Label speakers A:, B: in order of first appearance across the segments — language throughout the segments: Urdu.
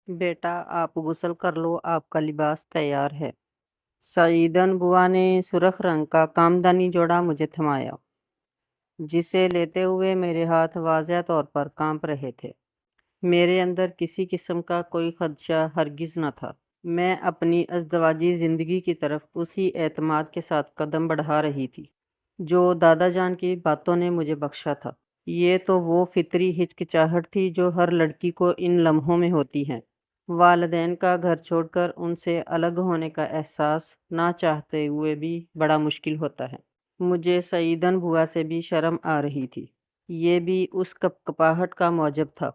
A: بیٹا آپ غسل کر لو، آپ کا لباس تیار ہے۔ سعیدن بوا نے سرخ رنگ کا کامدانی جوڑا مجھے تھمایا، جسے لیتے ہوئے میرے ہاتھ واضح طور پر کانپ رہے تھے۔ میرے اندر کسی قسم کا کوئی خدشہ ہرگز نہ تھا۔ میں اپنی ازدواجی زندگی کی طرف اسی اعتماد کے ساتھ قدم بڑھا رہی تھی جو دادا جان کی باتوں نے مجھے بخشا تھا۔ یہ تو وہ فطری ہچکچاہٹ تھی جو ہر لڑکی کو ان لمحوں میں ہوتی ہے۔ والدین کا گھر چھوڑ کر ان سے الگ ہونے کا احساس نہ چاہتے ہوئے بھی بڑا مشکل ہوتا ہے۔ مجھے سعیدن بوا سے بھی شرم آ رہی تھی۔ یہ بھی اس کپکپاہٹ کا موجب تھا۔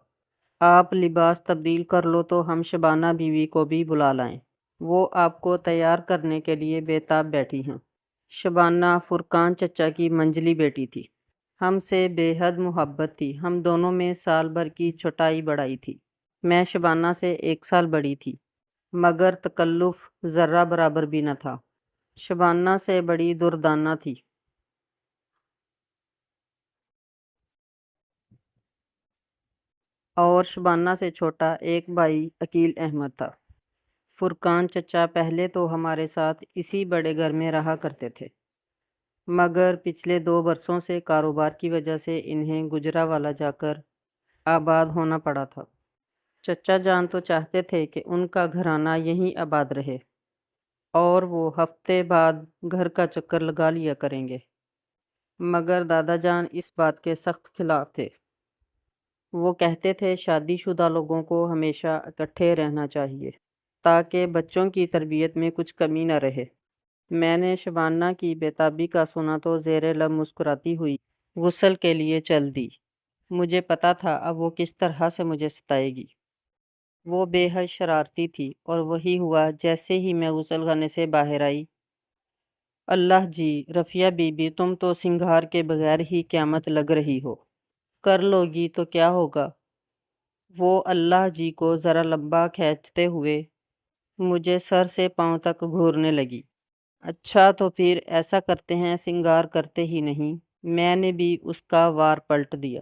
A: آپ لباس تبدیل کر لو تو ہم شبانہ بیوی کو بھی بلا لائیں، وہ آپ کو تیار کرنے کے لیے بے تاب بیٹھی ہیں۔ شبانہ فرقان چچا کی منجلی بیٹی تھی۔ ہم سے بے حد محبت تھی۔ ہم دونوں میں سال بھر کی چھوٹائی بڑائی تھی۔ میں شبانہ سے 1 سال بڑی تھی، مگر تکلف ذرہ برابر بھی نہ تھا۔ شبانہ سے بڑی دردانہ تھی۔ اور شبانہ سے چھوٹا ایک بھائی عقیل احمد تھا۔ فرقان چچا پہلے تو ہمارے ساتھ اسی بڑے گھر میں رہا کرتے تھے، مگر پچھلے 2 برسوں سے کاروبار کی وجہ سے انہیں گجرانوالہ جا کر آباد ہونا پڑا تھا۔ چچا جان تو چاہتے تھے کہ ان کا گھرانہ یہیں آباد رہے اور وہ ہفتے بعد گھر کا چکر لگا لیا کریں گے، مگر دادا جان اس بات کے سخت خلاف تھے۔ وہ کہتے تھے شادی شدہ لوگوں کو ہمیشہ اکٹھے رہنا چاہیے تاکہ بچوں کی تربیت میں کچھ کمی نہ رہے۔ میں نے شبانہ کی بے تابی کا سنا تو زیر لب مسکراتی ہوئی غسل کے لیے چل دی۔ مجھے پتا تھا اب وہ کس طرح سے مجھے ستائے گی۔ وہ بے حد شرارتی تھی اور وہی ہوا جیسے ہی میں غسل خانے سے باہر آئی۔ اللہ جی، رفیہ بی بی تم تو سنگھار کے بغیر ہی قیامت لگ رہی ہو۔ کر لو گی تو کیا ہوگا؟ وہ اللہ جی کو ذرا لمبا کھینچتے ہوئے مجھے سر سے پاؤں تک گھورنے لگی۔ اچھا تو پھر ایسا کرتے ہیں سنگار کرتے ہی نہیں؟ میں نے بھی اس کا وار پلٹ دیا۔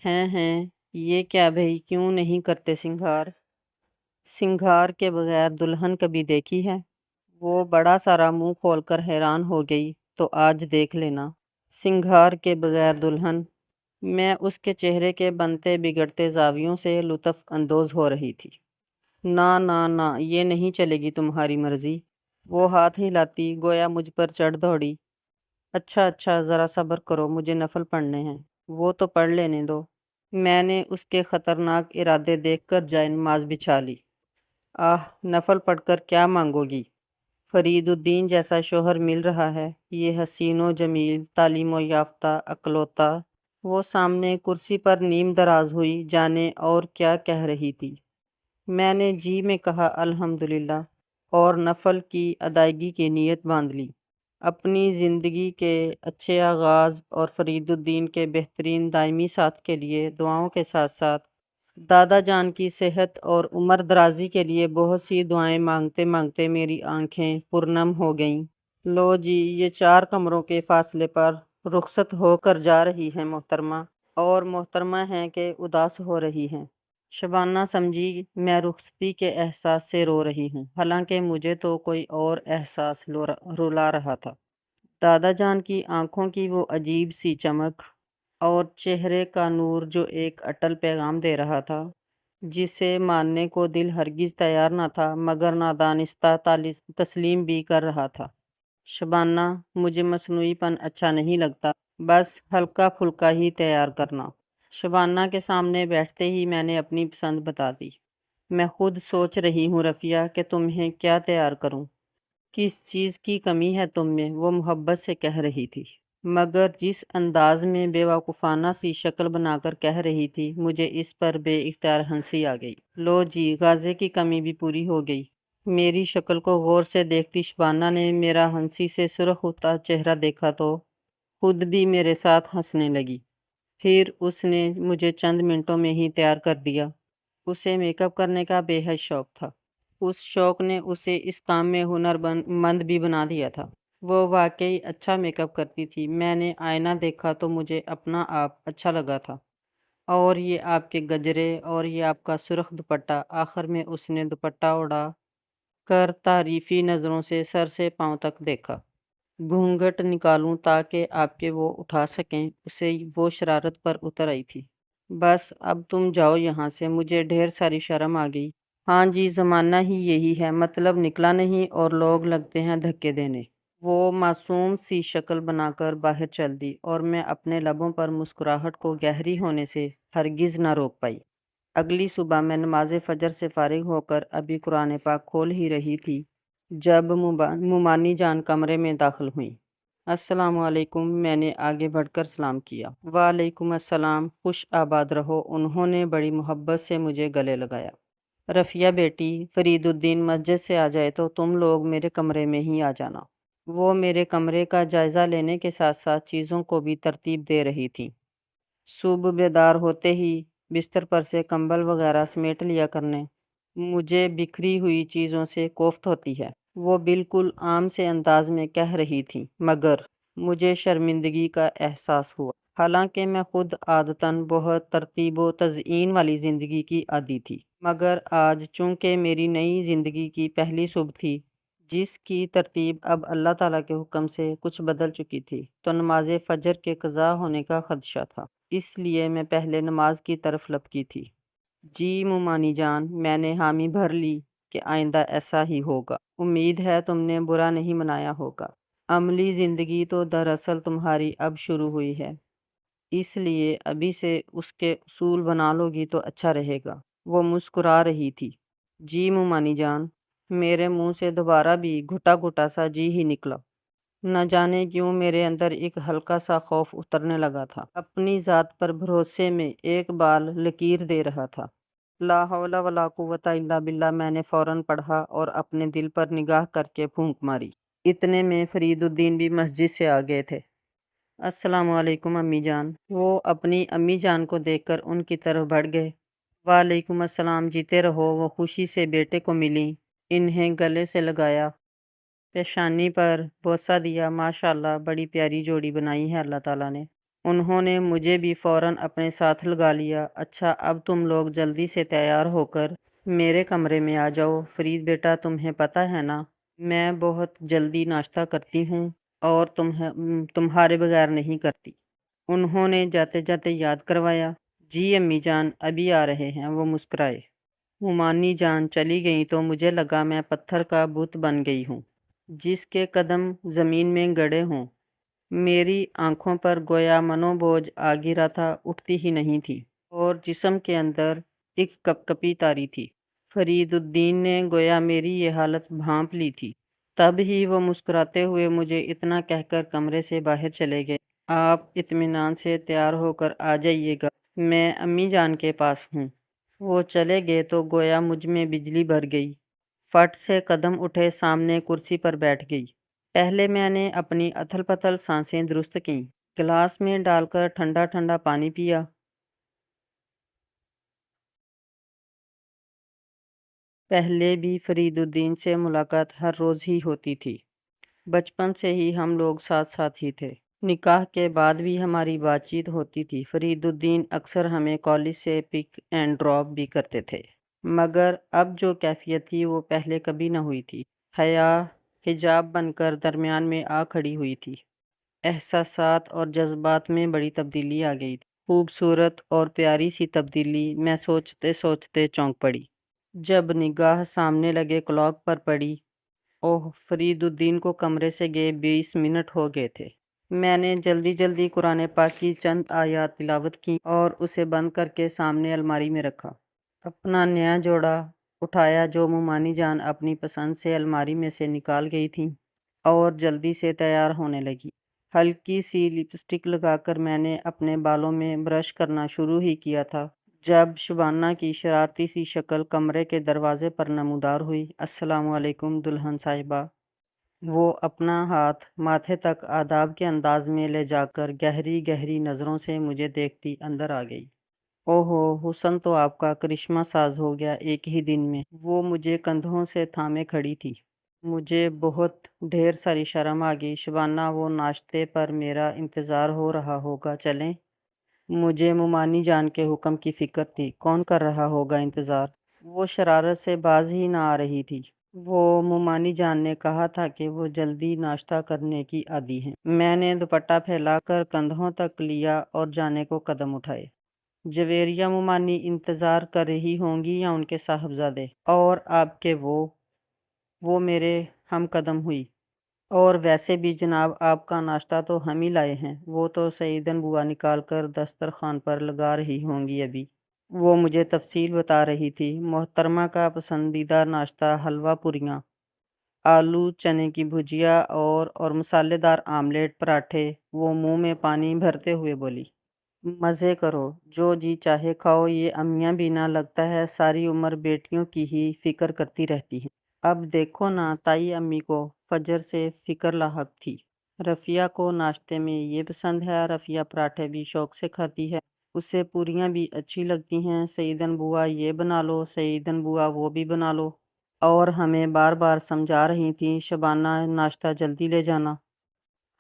A: ہیں یہ کیا بھئی، کیوں نہیں کرتے سنگار؟ سنگار کے بغیر دلہن کبھی دیکھی ہے؟ وہ بڑا سارا منہ کھول کر حیران ہو گئی۔ تو آج دیکھ لینا، سنگار کے بغیر دلہن۔ میں اس کے چہرے کے بنتے بگڑتے زاویوں سے لطف اندوز ہو رہی تھی۔ نہ نہ نہ، یہ نہیں چلے گی تمہاری مرضی۔ وہ ہاتھ ہلاتی گویا مجھ پر چڑھ دوڑی۔ اچھا اچھا، ذرا صبر کرو، مجھے نفل پڑھنے ہیں۔ وہ تو پڑھ لینے دو۔ میں نے اس کے خطرناک ارادے دیکھ کر جائے نماز بچھا لی۔ نفل پڑھ کر کیا مانگو گی؟ فرید الدین جیسا شوہر مل رہا ہے، یہ حسین و جمیل، تعلیم و یافتہ، عقلوتا۔ وہ سامنے کرسی پر نیم دراز ہوئی، جانے اور کیا کہہ رہی تھی۔ میں نے جی میں کہا الحمدللہ، اور نفل کی ادائیگی کی نیت باندھ لی۔ اپنی زندگی کے اچھے آغاز اور فرید الدین کے بہترین دائمی ساتھ کے لیے دعاؤں کے ساتھ ساتھ دادا جان کی صحت اور عمر درازی کے لیے بہت سی دعائیں مانگتے مانگتے میری آنکھیں پرنم ہو گئیں۔ لو جی، یہ 4 کمروں کے فاصلے پر رخصت ہو کر جا رہی ہیں محترمہ، اور محترمہ ہیں کہ اداس ہو رہی ہیں۔ شبانہ سمجھی میں رخصتی کے احساس سے رو رہی ہوں، حالانکہ مجھے تو کوئی اور احساس رلا رہا تھا۔ دادا جان کی آنکھوں کی وہ عجیب سی چمک اور چہرے کا نور جو ایک اٹل پیغام دے رہا تھا، جسے ماننے کو دل ہرگز تیار نہ تھا مگر نادانستہ تسلیم بھی کر رہا تھا۔ شبانہ، مجھے مصنوعی پن اچھا نہیں لگتا، بس ہلکا پھلکا ہی تیار کرنا۔ شبانہ کے سامنے بیٹھتے ہی میں نے اپنی پسند بتا دی۔ میں خود سوچ رہی ہوں رفیہ کہ تمہیں کیا تیار کروں۔ کس چیز کی کمی ہے تم میں؟ وہ محبت سے کہہ رہی تھی، مگر جس انداز میں بے وقوفانہ سی شکل بنا کر کہہ رہی تھی، مجھے اس پر بے اختیار ہنسی آ گئی۔ لو جی، غازے کی کمی بھی پوری ہو گئی۔ میری شکل کو غور سے دیکھتی شبانہ نے میرا ہنسی سے سرخ ہوتا چہرہ دیکھا تو خود بھی میرے ساتھ ہنسنے لگی۔ پھر اس نے مجھے چند منٹوں میں ہی تیار کر دیا۔ اسے میک اپ کرنے کا بے حد شوق تھا۔ اس شوق نے اسے اس کام میں ہنرمند بھی بنا دیا تھا۔ وہ واقعی اچھا میک اپ کرتی تھی۔ میں نے آئینہ دیکھا تو مجھے اپنا آپ اچھا لگا تھا۔ اور یہ آپ کے گجرے اور یہ آپ کا سرخ دوپٹہ۔ آخر میں اس نے دوپٹہ اڑا کر تعریفی نظروں سے سر سے پاؤں تک دیکھا۔ گھونگھٹ نکالوں تاکہ آپ کے وہ اٹھا سکیں، اسے وہ شرارت پر اتر آئی تھی۔ بس اب تم جاؤ یہاں سے، مجھے ڈھیر ساری شرم آ گئی۔ ہاں جی، زمانہ ہی یہی ہے، مطلب نکلا نہیں اور لوگ لگتے ہیں دھکے دینے۔ وہ معصوم سی شکل بنا کر باہر چل دی اور میں اپنے لبوں پر مسکراہٹ کو گہری ہونے سے ہرگز نہ روک پائی۔ اگلی صبح میں نماز فجر سے فارغ ہو کر ابھی قرآن پاک کھول ہی رہی تھی جب مومانی جان کمرے میں داخل ہوئیں۔ السلام علیکم، میں نے آگے بڑھ کر سلام کیا۔ وعلیکم السلام، خوش آباد رہو۔ انہوں نے بڑی محبت سے مجھے گلے لگایا۔ رفیہ بیٹی، فرید الدین مسجد سے آ جائے تو تم لوگ میرے کمرے میں ہی آ جانا۔ وہ میرے کمرے کا جائزہ لینے کے ساتھ ساتھ چیزوں کو بھی ترتیب دے رہی تھیں۔ صبح بیدار ہوتے ہی بستر پر سے کمبل وغیرہ سمیٹ لیا کرنے۔ مجھے بکھری ہوئی چیزوں سے کوفت ہوتی ہے، وہ بالکل عام سے انداز میں کہہ رہی تھیں، مگر مجھے شرمندگی کا احساس ہوا۔ حالانکہ میں خود عادتاً بہت ترتیب و تزئین والی زندگی کی عادی تھی، مگر آج چونکہ میری نئی زندگی کی پہلی صبح تھی جس کی ترتیب اب اللہ تعالیٰ کے حکم سے کچھ بدل چکی تھی، تو نماز فجر کے قضا ہونے کا خدشہ تھا، اس لیے میں پہلے نماز کی طرف لپکی تھی۔ جی مومانی جان، میں نے حامی بھر لی کہ آئندہ ایسا ہی ہوگا۔ امید ہے تم نے برا نہیں منایا ہوگا۔ عملی زندگی تو دراصل تمہاری اب شروع ہوئی ہے، اس لیے ابھی سے اس کے اصول بنا لو گی تو اچھا رہے گا۔ وہ مسکرا رہی تھی۔ جی مومانی جان، میرے منہ سے دوبارہ بھی گھٹا گھٹا سا جی ہی نکلا۔ نہ جانے کیوں میرے اندر ایک ہلکا سا خوف اترنے لگا تھا، اپنی ذات پر بھروسے میں ایک بال لکیر دے رہا تھا۔ لا حول ولا قوت الا باللہ، میں نے فوراً پڑھا اور اپنے دل پر نگاہ کر کے پھونک ماری۔ اتنے میں فرید الدین بھی مسجد سے آ گئے تھے۔ السلام علیکم امی جان۔ وہ اپنی امی جان کو دیکھ کر ان کی طرف بڑھ گئے۔ وعلیکم السلام، جیتے رہو۔ وہ خوشی سے بیٹے کو ملیں، انہیں گلے سے لگایا، پیشانی پر بوسہ دیا۔ ماشاءاللہ، بڑی پیاری جوڑی بنائی ہے اللہ تعالیٰ نے۔ انہوں نے مجھے بھی فوراً اپنے ساتھ لگا لیا۔ اچھا، اب تم لوگ جلدی سے تیار ہو کر میرے کمرے میں آ جاؤ۔ فرید بیٹا، تمہیں پتہ ہے نا، میں بہت جلدی ناشتہ کرتی ہوں اور تمہارے بغیر نہیں کرتی۔ انہوں نے جاتے جاتے یاد کروایا۔ جی امی جان، ابھی آ رہے ہیں، وہ مسکرائے۔ مومانی جان چلی گئیں تو مجھے لگا میں پتھر کا بت بن گئی ہوں جس کے قدم زمین میں گڑے ہوں۔ میری آنکھوں پر گویا منو بوجھ آ گرا تھا، اٹھتی ہی نہیں تھی اور جسم کے اندر ایک کپکپی طاری تھی۔ فرید الدین نے گویا میری یہ حالت بھانپ لی تھی۔ تب ہی وہ مسکراتے ہوئے مجھے اتنا کہہ کر کمرے سے باہر چلے گئے، آپ اطمینان سے تیار ہو کر آ جائیے گا، میں امی جان کے پاس ہوں۔ وہ چلے گئے تو گویا مجھ میں بجلی بھر گئی۔ فٹ سے قدم اٹھے، سامنے کرسی پر بیٹھ گئی۔ پہلے میں نے اپنی اتھل پتھل سانسیں درست کیں، گلاس میں ڈال کر ٹھنڈا ٹھنڈا پانی پیا۔ پہلے بھی فرید الدین سے ملاقات ہر روز ہی ہوتی تھی، بچپن سے ہی ہم لوگ ساتھ ساتھ ہی تھے۔ نکاح کے بعد بھی ہماری بات چیت ہوتی تھی۔ فرید الدین اکثر ہمیں کالج سے پک اینڈ ڈراپ بھی کرتے تھے، مگر اب جو کیفیت تھی وہ پہلے کبھی نہ ہوئی تھی۔ حیا حجاب بن کر درمیان میں آ کھڑی ہوئی تھی۔ احساسات اور جذبات میں بڑی تبدیلی آ گئی تھی، خوبصورت اور پیاری سی تبدیلی۔ میں سوچتے سوچتے چونک پڑی جب نگاہ سامنے لگے کلاک پر پڑی۔ اوہ، فرید الدین کو کمرے سے گئے 20 منٹ ہو گئے تھے۔ میں نے جلدی جلدی قرآن پاک کی چند آیات تلاوت کی اور اسے بند کر کے سامنے الماری میں رکھا۔ اپنا نیا جوڑا اٹھایا جو مومانی جان اپنی پسند سے الماری میں سے نکال گئی تھیں اور جلدی سے تیار ہونے لگی۔ ہلکی سی لپسٹک لگا کر میں نے اپنے بالوں میں برش کرنا شروع ہی کیا تھا جب شبانہ کی شرارتی سی شکل کمرے کے دروازے پر نمودار ہوئی۔ السلام علیکم دلہن صاحبہ۔ وہ اپنا ہاتھ ماتھے تک آداب کے انداز میں لے جا کر گہری گہری نظروں سے مجھے دیکھتی اندر آ گئی۔ اوہو، حسن تو آپ کا کرشمہ ساز ہو گیا ایک ہی دن میں۔ وہ مجھے کندھوں سے تھامے کھڑی تھی۔ مجھے بہت ڈھیر ساری شرم آ گئی۔ شبانہ، وہ ناشتے پر میرا انتظار ہو رہا ہوگا، چلیں؟ مجھے ممانی جان کے حکم کی فکر تھی، کون کر رہا ہوگا انتظار؟ وہ شرارت سے باز ہی نہ آ رہی تھی۔ وہ ممانی جان نے کہا تھا کہ وہ جلدی ناشتہ کرنے کی عادی ہیں۔ میں نے دوپٹہ پھیلا کر کندھوں تک لیا اور جانے کو قدم اٹھائے۔ جویریہ ممانی انتظار کر رہی ہوں گی یا ان کے صاحبزادے؟ اور آپ کے وہ میرے ہم قدم ہوئی۔ اور ویسے بھی جناب آپ کا ناشتہ تو ہم ہی لائے ہیں، وہ تو سعیدن بوا نکال کر دسترخوان پر لگا رہی ہوں گی ابھی۔ وہ مجھے تفصیل بتا رہی تھی۔ محترمہ کا پسندیدہ ناشتہ حلوہ پوریاں، آلو چنے کی بھجیا اور مسالے دار آملیٹ پراٹھے۔ وہ منہ میں پانی بھرتے ہوئے بولی، مزے کرو، جو جی چاہے کھاؤ، یہ امیاں بھی نہ لگتا ہے ساری عمر بیٹیوں کی ہی فکر کرتی رہتی ہیں۔ اب دیکھو نا، تائی امی کو فجر سے فکر لاحق تھی۔ رفیہ کو ناشتے میں یہ پسند ہے، رفیہ پراٹھے بھی شوق سے کھاتی ہے، اسے پوریاں بھی اچھی لگتی ہیں۔ سعیدن بوا یہ بنا لو، سعیدن بوا وہ بھی بنا لو، اور ہمیں بار بار سمجھا رہی تھیں شبانہ ناشتہ جلدی لے جانا۔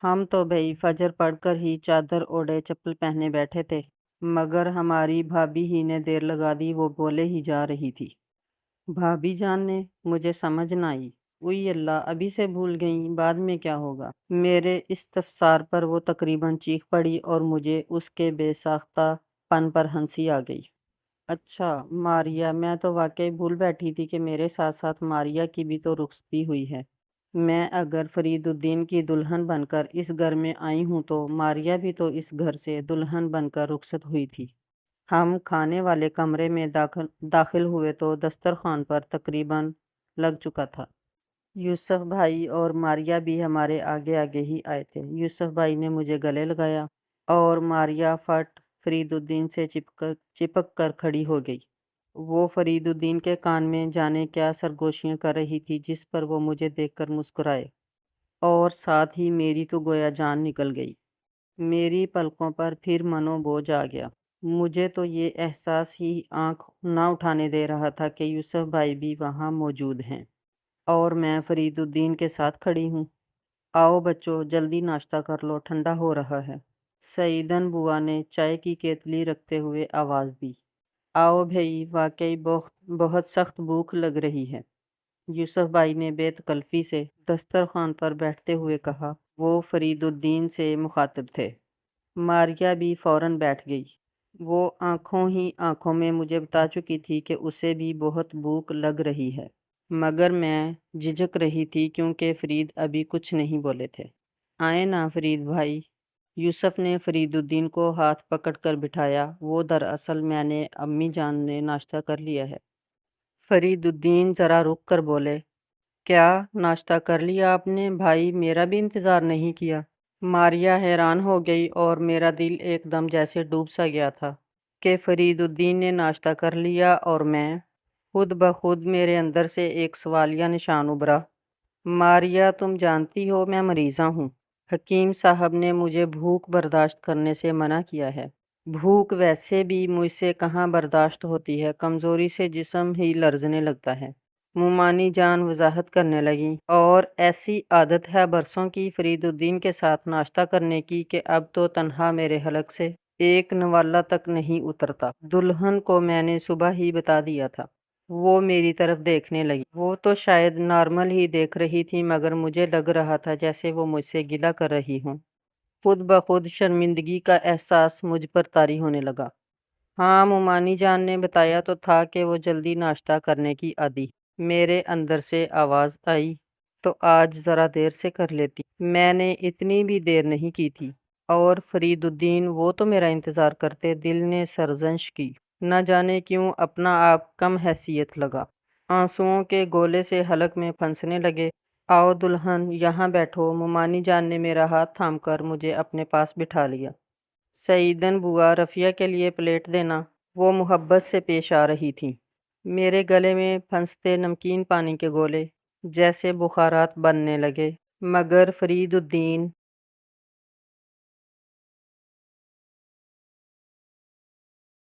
A: ہم تو بھئی فجر پڑھ کر ہی چادر اوڑھے چپل پہنے بیٹھے تھے، مگر ہماری بھابھی ہی نے دیر لگا دی۔ وہ بولے ہی جا رہی تھی۔ بھابھی جان نے؟ مجھے سمجھ نہ آئی۔ اوئی اللہ، ابھی سے بھول گئیں، بعد میں کیا ہوگا؟ میرے استفسار پر وہ تقریباً چیخ پڑی اور مجھے اس کے بے ساختہ پن پر ہنسی آ گئی۔ اچھا ماریا، میں تو واقعی بھول بیٹھی تھی کہ میرے ساتھ ساتھ ماریا کی بھی تو رخصتی ہوئی ہے۔ میں اگر فرید الدین کی دلہن بن کر اس گھر میں آئی ہوں تو ماریا بھی تو اس گھر سے دلہن بن کر رخصت ہوئی تھی۔ ہم کھانے والے کمرے میں داخل ہوئے تو دسترخوان پر تقریباً لگ چکا تھا۔ یوسف بھائی اور ماریا بھی ہمارے آگے آگے ہی آئے تھے۔ یوسف بھائی نے مجھے گلے لگایا اور ماریا فٹ فرید الدین سے چپک کر کھڑی ہو گئی۔ وہ فرید الدین کے کان میں جانے کیا سرگوشیاں کر رہی تھی، جس پر وہ مجھے دیکھ کر مسکرائے، اور ساتھ ہی میری تو گویا جان نکل گئی۔ میری پلکوں پر پھر منو بوجھ آ گیا۔ مجھے تو یہ احساس ہی آنکھ نہ اٹھانے دے رہا تھا کہ یوسف بھائی بھی وہاں موجود ہیں اور میں فرید الدین کے ساتھ کھڑی ہوں۔ آؤ بچو، جلدی ناشتہ کر لو، ٹھنڈا ہو رہا ہے۔ سعیدن بوا نے چائے کی کیتلی رکھتے ہوئے آواز دی۔ آؤ بھئی، واقعی بہت سخت بھوک لگ رہی ہے، یوسف بھائی نے بے تکلفی سے دسترخوان پر بیٹھتے ہوئے کہا۔ وہ فرید الدین سے مخاطب تھے۔ ماریا بھی فوراً بیٹھ گئی۔ وہ آنکھوں ہی آنکھوں میں مجھے بتا چکی تھی کہ اسے بھی بہت بھوک لگ رہی ہے، مگر میں جھجک رہی تھی کیونکہ فرید ابھی کچھ نہیں بولے تھے۔ آئیں نا فرید بھائی، یوسف نے فرید الدین کو ہاتھ پکڑ کر بٹھایا۔ وہ دراصل میں نے امی جان نے ناشتہ کر لیا ہے۔ فرید الدین ذرا رک کر بولے، کیا ناشتہ کر لیا آپ نے بھائی؟ میرا بھی انتظار نہیں کیا؟ ماریا حیران ہو گئی اور میرا دل ایک دم جیسے ڈوب سا گیا تھا کہ فرید الدین نے ناشتہ کر لیا، اور میں خود بخود میرے اندر سے ایک سوالیہ نشان ابھرا۔ ماریا، تم جانتی ہو میں مریضہ ہوں۔ حکیم صاحب نے مجھے بھوک برداشت کرنے سے منع کیا ہے۔ بھوک ویسے بھی مجھ سے کہاں برداشت ہوتی ہے، کمزوری سے جسم ہی لرزنے لگتا ہے۔ ممانی جان وضاحت کرنے لگیں، اور ایسی عادت ہے برسوں کی فرید الدین کے ساتھ ناشتہ کرنے کی کہ اب تو تنہا میرے حلق سے ایک نوالہ تک نہیں اترتا۔ دلہن کو میں نے صبح ہی بتا دیا تھا۔ وہ میری طرف دیکھنے لگی۔ وہ تو شاید نارمل ہی دیکھ رہی تھی، مگر مجھے لگ رہا تھا جیسے وہ مجھ سے گلہ کر رہی ہوں۔ خود بخود شرمندگی کا احساس مجھ پر طاری ہونے لگا۔ ہاں، ممانی جان نے بتایا تو تھا کہ وہ جلدی ناشتہ کرنے کی عادی۔ میرے اندر سے آواز آئی، تو آج ذرا دیر سے کر لیتی۔ میں نے اتنی بھی دیر نہیں کی تھی، اور فرید الدین وہ تو میرا انتظار کرتے۔ دل نے سرزنش کی، نہ جانے کیوں اپنا آپ کم حیثیت لگا۔ آنسوؤں کے گولے سے حلق میں پھنسنے لگے۔ آؤ دلہن، یہاں بیٹھو۔ ممانی جان نے میرا ہاتھ تھام کر مجھے اپنے پاس بٹھا لیا۔ سعیدن بوا، رفیہ کے لیے پلیٹ دینا۔ وہ محبت سے پیش آ رہی تھیں۔ میرے گلے میں پھنستے نمکین پانی کے گولے جیسے بخارات بننے لگے، مگر فرید الدین